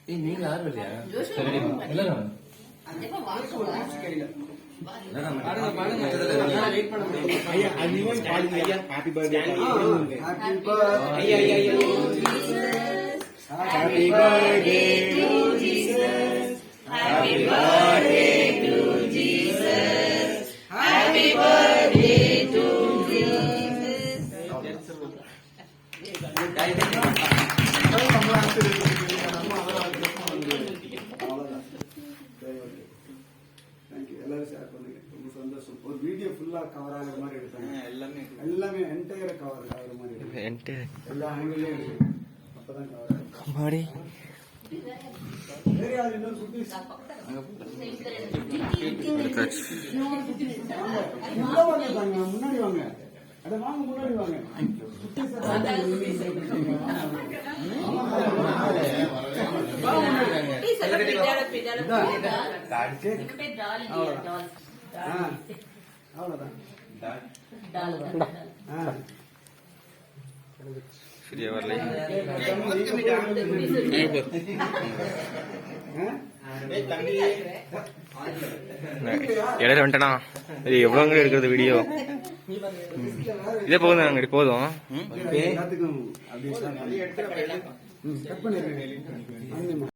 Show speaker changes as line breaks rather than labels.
நீங்க யாரும் இல்லையா? எல்லாரும்
happy birthday
Happy birthday to Jesus. Happy birthday to Jesus. Happy birthday to Jesus.
எல்லாரும் ஷேர் பண்ணுங்க. ரொம்ப சந்தோஷம். ஒரு வீடியோ ஃபுல்லா கவர் ஆகுற மாதிரி எடுத்தாங்க. எல்லாமே என்டையர் கவர் ஆகுற மாதிரி எடுத்தாங்க. எல்லா ஆங்கிளையும் எடுத்தாங்க. அப்பதான் கவர் ஆகும்.
மாடி
வேற யாரு இன்னொரு குட்டி முன்னாடி வாங்க. அட வாங்க முன்னாடி வாங்க. அவ்வளவுதான்.
சரியா வரல. இடையில வந்துட்டேனா? இது எவ்வளவு எடுக்கிறது வீடியோ? இதே போதும், அங்கடி போதும்.
எல்லாத்துக்கும்